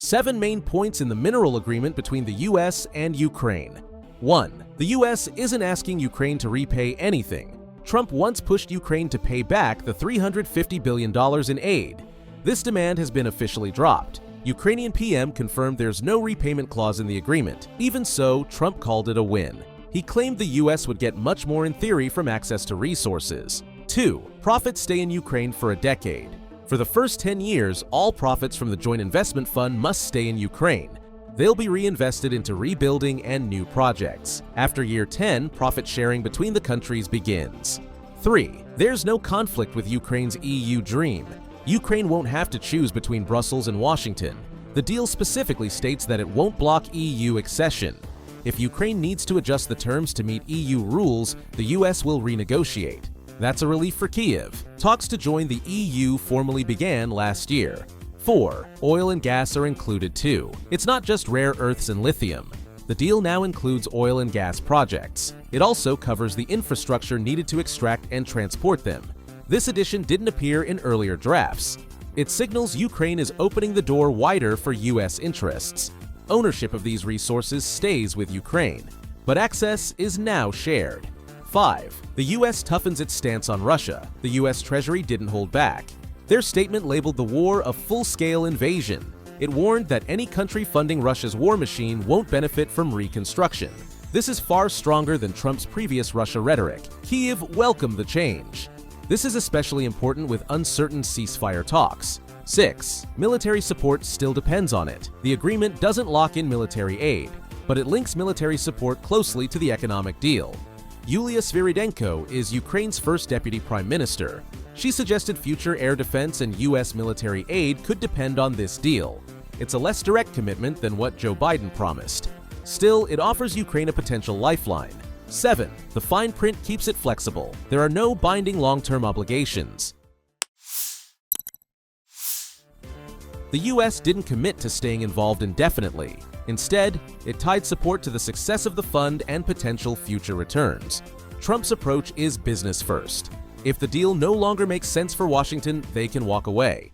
7 main points in the mineral agreement between the US and Ukraine. 1. The US isn't asking Ukraine to repay anything. Trump once pushed Ukraine to pay back the $350 billion in aid. This demand has been officially dropped. Ukrainian PM confirmed there's no repayment clause in the agreement. Even so, Trump called it a win. He claimed the US would get much more in theory from access to resources. 2. Profits stay in Ukraine for a decade. For the first 10 years, all profits from the Joint Investment Fund must stay in Ukraine. They'll be reinvested into rebuilding and new projects. After year 10, profit sharing between the countries begins. 3. There's no conflict with Ukraine's EU dream. Ukraine won't have to choose between Brussels and Washington. The deal specifically states that it won't block EU accession. If Ukraine needs to adjust the terms to meet EU rules, the US will renegotiate. That's a relief for Kyiv. Talks to join the EU formally began last year. 4. Oil and gas are included too. It's not just rare earths and lithium. The deal now includes oil and gas projects. It also covers the infrastructure needed to extract and transport them. This addition didn't appear in earlier drafts. It signals Ukraine is opening the door wider for US interests. Ownership of these resources stays with Ukraine, but access is now shared. 5. The US toughens its stance on Russia. The US Treasury didn't hold back. Their statement labeled the war a full-scale invasion. It warned that any country funding Russia's war machine won't benefit from reconstruction. This is far stronger than Trump's previous Russia rhetoric. Kyiv welcomed the change. This is especially important with uncertain ceasefire talks. 6. Military support still depends on it. The agreement doesn't lock in military aid, but it links military support closely to the economic deal. Yulia Sviridenko is Ukraine's first deputy prime minister. She suggested future air defense and US military aid could depend on this deal. It's a less direct commitment than what Joe Biden promised. Still, it offers Ukraine a potential lifeline. 7. The fine print keeps it flexible. There are no binding long-term obligations. The US didn't commit to staying involved indefinitely. Instead, it tied support to the success of the fund and potential future returns. Trump's approach is business first. If the deal no longer makes sense for Washington, they can walk away.